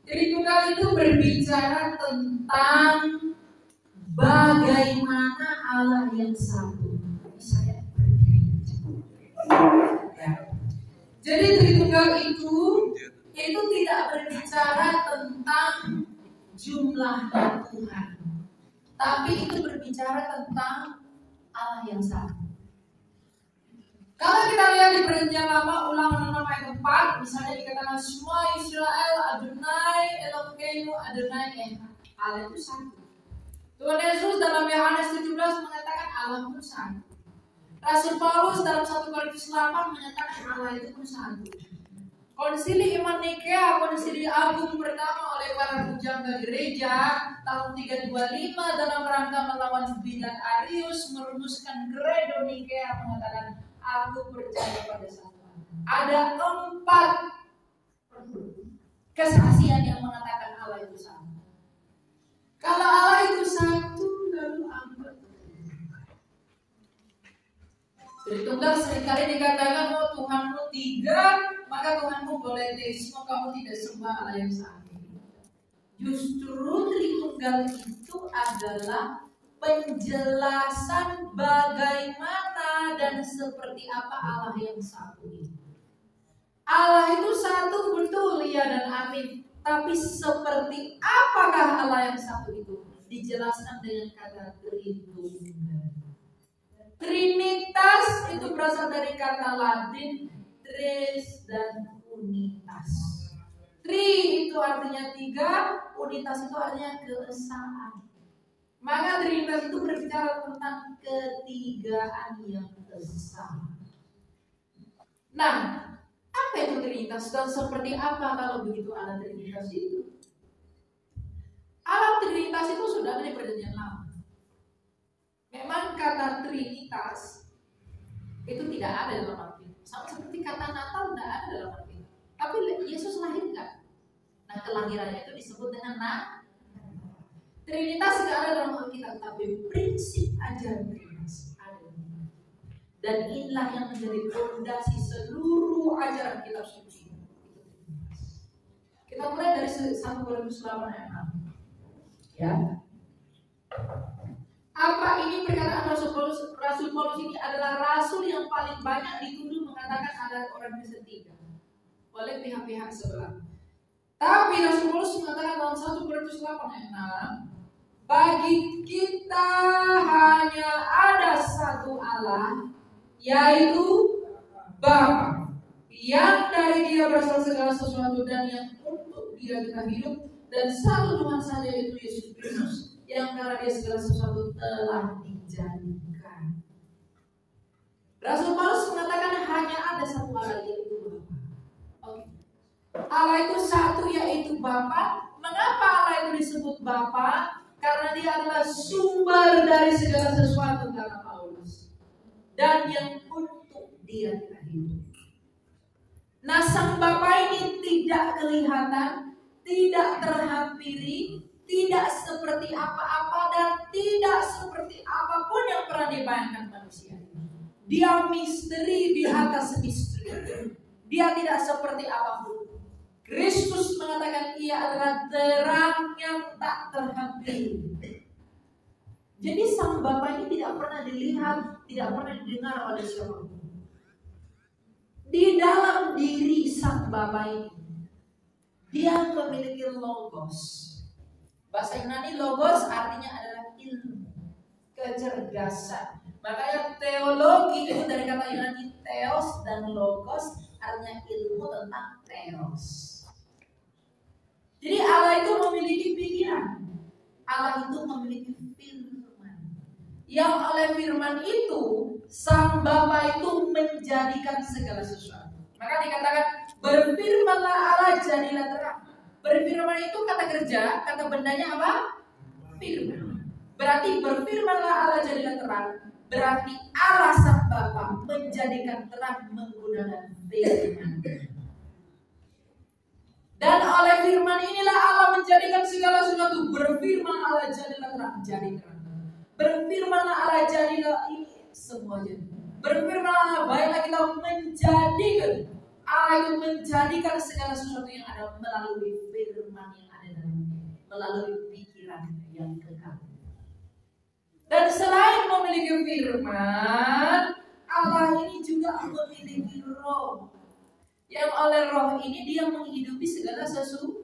Tritunggal itu berbicara tentang bagaimana Allah yang satu. Saya berdiri. Ya. Jadi Tritunggal itu tidak berbicara tentang jumlahnya Tuhan, tapi itu berbicara tentang Allah yang satu. Kalau kita lihat di Perjanjian Lama Ulangan 6 ayat 4, misalnya dikatakan semua Israel Adonai Elokeinu Adonai Echad. Allah itu satu. Tuhan Yesus dalam Yohanes 17 mengatakan Allah pun satu. Rasul Paulus dalam 1 Korintus 8 menyatakan Allah itu pun satu. Konsili Iman Nikea, konsili agung pertama oleh para pujangga gereja tahun 325 dalam rangka melawan bidat Arius merumuskan Credo Nikea mengatakan aku percaya pada satu. Ada 4 kesaksian yang mengatakan Allah itu satu. Kalau Allah itu satu, lalu apa? Tritunggal seringkali dikatakan, oh Tuhanmu 3, maka Tuhanmu boleh teisme, kamu tidak sembah Allah yang satu. Justru Tritunggal itu adalah penjelasan bagaimana dan seperti apa Allah yang satu ini. Allah itu satu, betul, ya dan amin. Tapi seperti apakah Allah yang satu itu? Dijelaskan dengan kata Tritunggal. Trinitas itu berasal dari kata Latin tres dan unitas. Tri itu artinya 3, unitas itu artinya keesaan. Maka Trinitas itu berbicara tentang ketigaan yang esa. Nah, apa itu Trinitas dan seperti apa kalau begitu alat Trinitas itu? Alat Trinitas itu sudah ada di Perjanjian Lama. Memang kata Trinitas itu tidak ada dalam Alkitab. Sama seperti kata Natal tidak ada dalam Alkitab. Tapi Yesus lahir enggak? Nah, kelahirannya itu disebut dengan Trinitas tidak ada dalam Alkitab, tapi prinsip ajaran Trinitas ada. Dan inilah yang menjadi fondasi seluruh ajaran kitab suci. Kita mulai dari 1 Korintus 8 ayat 6. Ya. Apa ini perkataan Rasul Paulus? Rasul Paulus ini adalah rasul yang paling banyak dituduh mengatakan ada orang ketiga oleh pihak-pihak sebelah. Tapi Rasul Paulus mengatakan dalam 1 Korintus 8 ayat 6, bagi kita hanya ada satu Allah, yaitu Bapa, yang dari Dia berasal segala sesuatu dan yang untuk Dia kita hidup, dan satu Tuhan saja, yaitu Yesus Kristus, yang karena Dia segala sesuatu telah dijadikan. Rasul Paulus mengatakan hanya ada satu Allah, yaitu Bapa. Okay. Allah itu satu, yaitu Bapa. Mengapa Allah itu disebut Bapa? Karena Dia adalah sumber dari segala sesuatu, kata Paulus, dan yang untuk Dia kita hidup. Nah, Sang Bapa ini tidak kelihatan, tidak terhampiri, tidak seperti apa-apa, dan tidak seperti apapun yang pernah dibayangkan manusia. Dia misteri di atas misteri. Dia tidak seperti apapun. Kristus mengatakan Ia adalah terang yang tak terhampiri. Jadi Sang Bapa ini tidak pernah dilihat, tidak pernah didengar oleh siapapun. Di dalam diri Sang Bapa ini, Dia memiliki logos. Bahasa Yunani logos artinya adalah ilmu, kecerdasan. Makanya teologi itu dari kata Yunani theos dan logos, artinya ilmu tentang theos. Jadi Allah itu memiliki pikiran, Allah itu memiliki firman. Yang oleh firman itu Sang Bapa itu menjadikan segala sesuatu. Maka dikatakan berfirmanlah Allah jadilah terang. Berfirman itu kata kerja, kata bendanya apa? Firman. Berarti berfirmanlah Allah jadilah terang. Berarti Allah Sang Bapa menjadikan terang menggunakan firman. Dan oleh firman inilah Allah menjadikan segala sesuatu. Berfirman Allah jadilah terang, jadi terang. Berfirmanlah Allah jadilah ini semua jadi. Berfirmanlah Allah baiklah kita menjadikan Allah itu menjadikan segala sesuatu yang ada melalui firman yang ada dalamnya, melalui pikiran yang kekal. Dan selain memiliki firman, Allah ini juga memiliki roh. Yang oleh roh ini dia menghidupi segala sesuatu.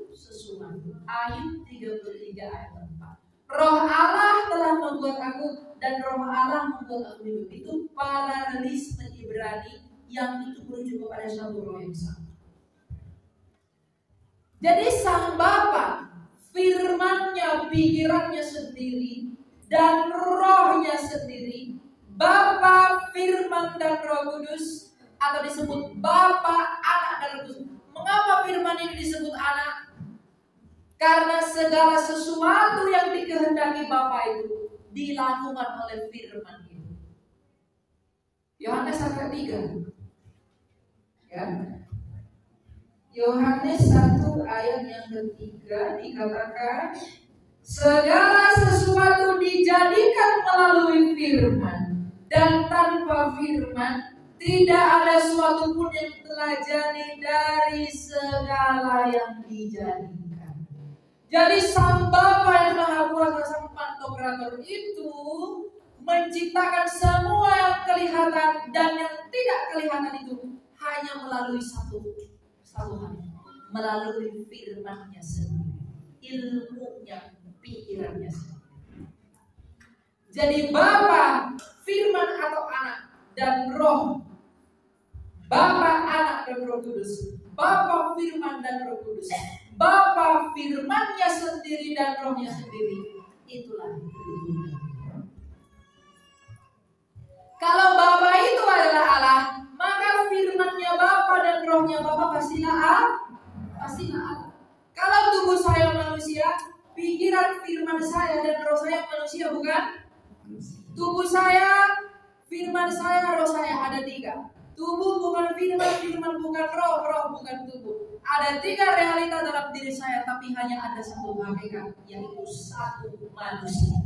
Ayub 33 ayat 4. Roh Allah telah membuat aku dan roh Allah membuat aku hidup. Itu paralelisme Ibrani yang itu berujung kepada satu roh yang sama. Jadi sang Bapa, firman-Nya, pikirannya sendiri dan rohnya sendiri. Bapa, firman dan Roh Kudus, atau disebut Bapa, Anak dan Roh Kudus. Mengapa firman ini disebut anak? Karena segala sesuatu yang dikehendaki Bapa itu dilakukan oleh firman itu. Yohanes 1:3. Ya. Yohanes 1 ayat yang ketiga dikatakan, segala sesuatu dijadikan melalui firman, dan tanpa firman tidak ada sesuatu pun yang telah jadi dari segala yang dijadikan. Jadi sang Bapa yang Maha Kuasa, sang Pantokrator itu menciptakan semua yang kelihatan dan yang tidak kelihatan itu hanya melalui satu hal, melalui firman-Nya sendiri, ilmunya, pikirannya sendiri. Jadi Bapa, firman atau anak dan roh, Bapa, Anak dan Roh Kudus, Bapa, firman dan Roh Kudus, Bapa, firman-Nya sendiri dan rohnya sendiri, itulah Tritunggal. Kalau Bapa itu adalah Allah, maka firman-Nya Bapa dan rohnya Bapa pastilah Allah. Kalau tubuh saya manusia, pikiran, firman saya dan roh saya manusia, bukan? Tubuh saya, firman saya, roh saya, ada 3. Tubuh bukan firman, firman bukan roh, roh bukan tubuh. Ada 3 realita dalam diri saya, tapi hanya ada satu hakikat, yaitu satu manusia.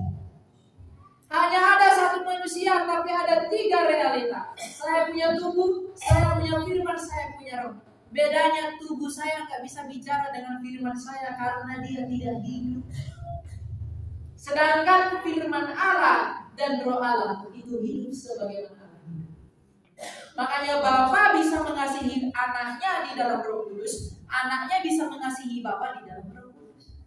Hanya ada satu manusia, tapi ada 3 realita. Saya punya tubuh, saya punya firman, saya punya roh. Bedanya tubuh saya nggak bisa bicara dengan firman saya karena dia tidak hidup. Sedangkan firman Allah dan roh Allah itu hidup sebagaimana. Makanya Bapa bisa mengasihi anaknya di dalam Roh Kudus, anaknya bisa mengasihi Bapa di dalam Roh Kudus.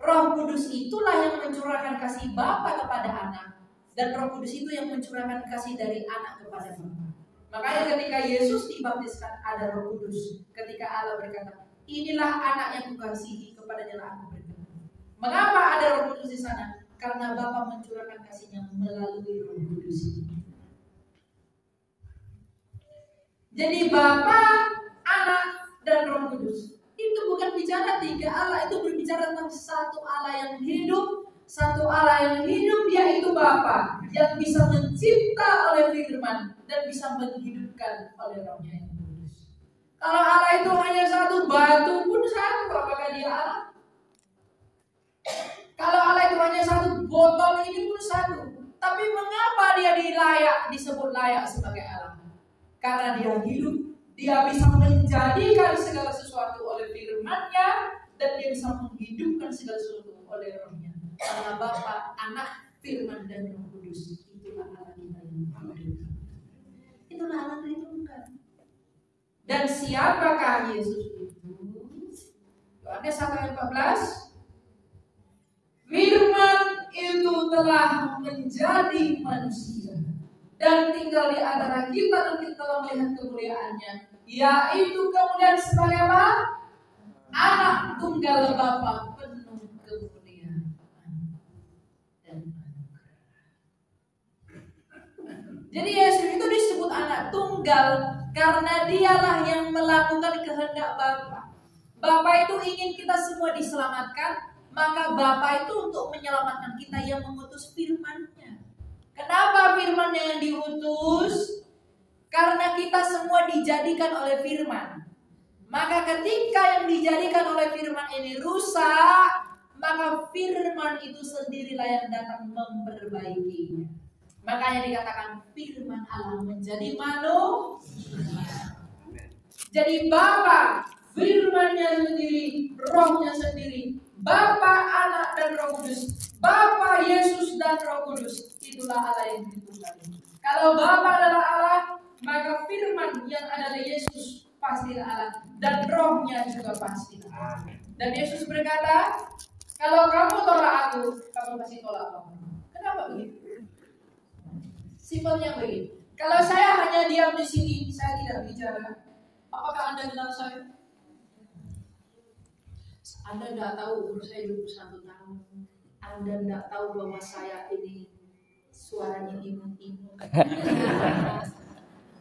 Roh Kudus itulah yang mencurahkan kasih Bapa kepada anak, dan Roh Kudus itu yang mencurahkan kasih dari anak kepada Bapa. Makanya ketika Yesus dibaptiskan ada Roh Kudus. Ketika Allah berkata, inilah anak yang kukasihi, kepadanya aku berkenan. Mengapa ada Roh Kudus di sana? Karena Bapa mencurahkan kasihnya melalui Roh Kudus. Jadi Bapa, Anak, dan Roh Kudus itu bukan bicara 3 Allah, itu berbicara tentang satu Allah yang hidup. Satu Allah yang hidup yaitu Bapa, yang bisa mencipta oleh firman dan bisa menghidupkan oleh rohnya yang kudus. Kalau Allah itu hanya satu, batu pun satu, apakah dia Allah? Kalau Allah itu hanya satu, botol ini pun satu. Tapi mengapa dia disebut layak sebagai Allah? Karena dia hidup, dia bisa menjadikan segala sesuatu oleh firman-Nya, dan dia bisa menghidupkan segala sesuatu oleh rohnya. Karena Bapa, Anak, firman dan Roh Kudus, itulah Allah kita yang hidup. Itulah Allah Tritunggal. Dan siapakah Yesus itu? Yohanes 1:14. Firman itu telah menjadi manusia dan tinggal di antara kita, dan kita telah melihat kemuliaannya, yaitu kemuliaan sebagai apa? Anak tunggal Bapa, penuh kemuliaan dan anugerah. Jadi Yesus itu disebut anak tunggal karena dialah yang melakukan kehendak Bapa. Bapa itu ingin kita semua diselamatkan, maka Bapa itu untuk menyelamatkan kita yang mengutus firman-Nya. Kenapa firman-Nya yang diutus? Karena kita semua dijadikan oleh firman. Maka ketika yang dijadikan oleh firman ini rusak, maka firman itu sendirilah yang datang memperbaikinya. Makanya dikatakan firman Allah menjadi manusia. Jadi Bapa, firman-Nya sendiri, Roh-Nya sendiri, Bapa, Anak, dan Roh Kudus. Bapa, Yesus, dan Roh Kudus. Itulah Allah yang ditunggal. Kalau Bapa adalah Allah, maka firman yang adalah Yesus pastilah Allah, dan Roh-Nya juga pastilah Allah. Dan Yesus berkata, kalau kamu tolak aku, kamu pasti tolak Bapa. Kenapa begitu? Simpelnya begini. Kalau saya hanya diam di sini, saya tidak bicara, apakah Anda kenal saya? Anda tidak tahu umur saya 21 tahun. Anda tidak tahu bahwa saya ini suaranya imut-imut.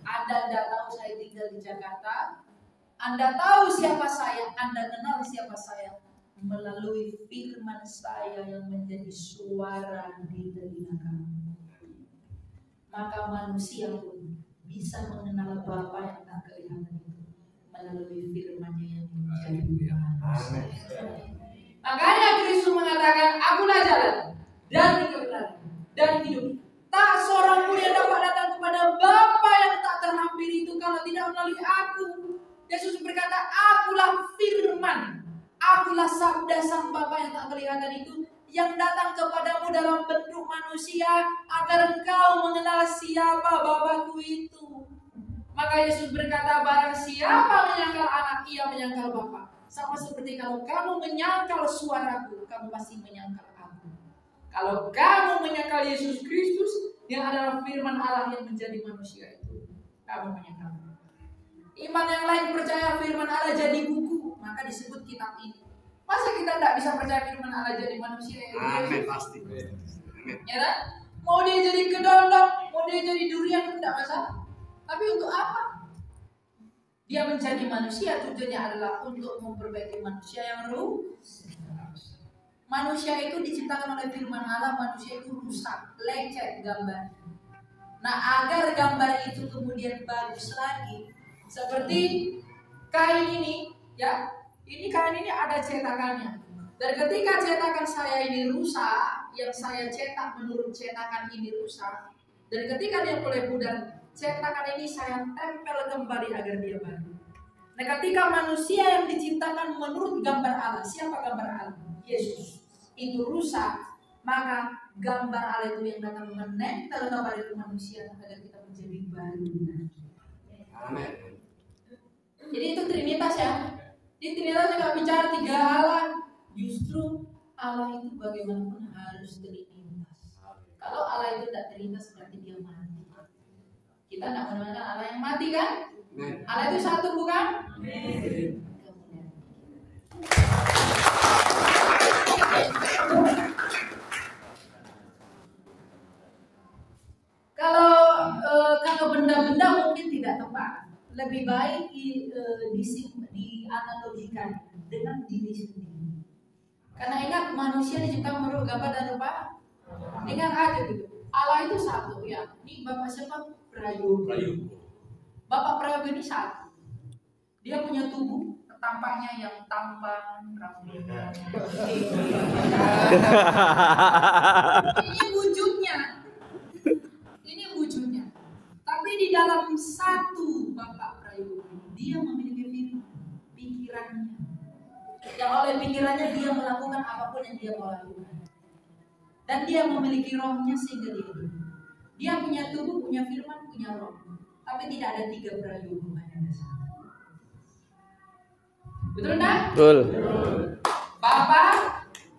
Anda tidak tahu saya tinggal di Jakarta. Anda tahu siapa saya, Anda kenal siapa saya melalui firman saya yang menjadi suara di telinga kamu. Maka manusia pun bisa mengenal Bapa yang tak kelihatan itu melalui firman-Nya yang menjadi manusia. Makanya Kristus mengatakan, akulah jalan dan kebenaran dan hidup. Tak seorang pun yang dapat datang kepada Bapa yang tak terhampir itu kalau tidak melalui aku. Yesus berkata, akulah firman, akulah sabda sang Bapa yang tak kelihatan itu, yang datang kepadamu dalam bentuk manusia, agar engkau mengenal siapa Bapa-Ku itu. Maka Yesus berkata, barang siapa menyangkal anak, ia menyangkal Bapa. Sama seperti kalau kamu menyangkal suaraku, kamu pasti menyangkal aku. Kalau kamu menyangkal Yesus Kristus, yang adalah firman Allah yang menjadi manusia itu, kamu menyangkal. Iman yang lain percaya firman Allah jadi buku, maka disebut kitab ini. Masa kita tidak bisa percaya firman Allah jadi manusia? Amin, pasti. Ya kan? Mau dia jadi kedondong, mau dia jadi durian pun tidak masalah. Tapi untuk apa? Dia menjadi manusia, tujuannya adalah untuk memperbaiki manusia yang rusak. Manusia itu diciptakan oleh firman Allah, manusia itu rusak, lecet gambar. Nah, agar gambar itu kemudian bagus lagi, seperti kain ini, ya, ini kain ini ada cetakannya. Dan ketika cetakan saya ini rusak, yang saya cetak menurut cetakan ini rusak, dan ketika dia mulai pudar, cetakan ini saya tempel kembali agar dia baru. Nah, ketika manusia yang diciptakan menurut gambar Allah, siapa gambar Allah? Yesus. Itu rusak, maka gambar Allah itu yang datang menempel kepada manusia agar kita menjadi baru. Amin. Jadi itu Trinitas ya. Di Trinitas nggak bicara tiga Allah. Justru Allah itu bagaimanapun harus Trinitas. Kalau Allah itu tidak Trinitas berarti dia mati. Kita tidak mengenal Allah yang mati kan? Allah itu satu bukan? Kalau benda-benda mungkin tidak tepat. Lebih baik dianalogikan dengan diri sendiri. Karena ingat manusia diciptakan menurut gambar dan rupa. Ingat aja gitu. Allah itu satu ya. Ini Bapak siapa? Prayogo. Bapak Prayogo ini satu. Dia punya tubuh, tampaknya yang tampan, rambutnya. Ini wujudnya. Tapi di dalam satu Bapak Prayogo, dia memiliki pikirannya. Yang oleh pikirannya dia melakukan apapun yang dia mau lakukan. Dan dia memiliki rohnya sehingga dia punya tubuh, punya firman, punya roh. Tapi tidak ada tiga Prayogo, hanya ada satu. Betul enggak? Betul. Bapa,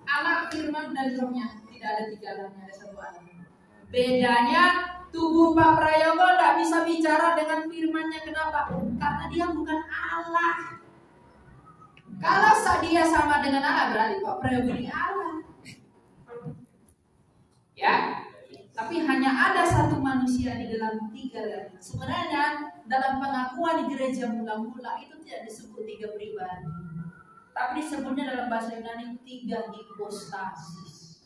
Anak, firman, dan rohnya. Tidak ada tiga, hanya ada satu Allah. Bedanya tubuh Pak Prayogo tidak bisa bicara dengan firman-Nya. Kenapa? Karena dia bukan Allah. Kalau dia sama dengan Allah, berarti Pak Prayogo ini Allah. Ya, tapi hanya ada satu manusia di dalam tiga. Sebenarnya dalam pengakuan di gereja mula-mula itu tidak disebut tiga pribadi, tapi disebutnya dalam bahasa Yunani tiga hipostasis.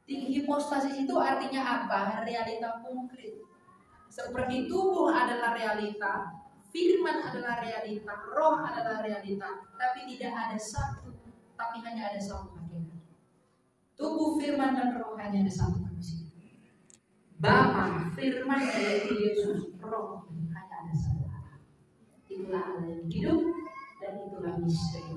Hipostasis itu artinya apa? Realita konkret. Seperti tubuh adalah realita, firman adalah realita, roh adalah realita, tapi tidak ada satu, tapi hanya ada satu hakikat. Tubuh, firman, dan roh hanya ada satu manusia. Bapa, firman, yaitu Yesus, roh hanya ada satu. itulah Allah yang hidup dan itulah misteri.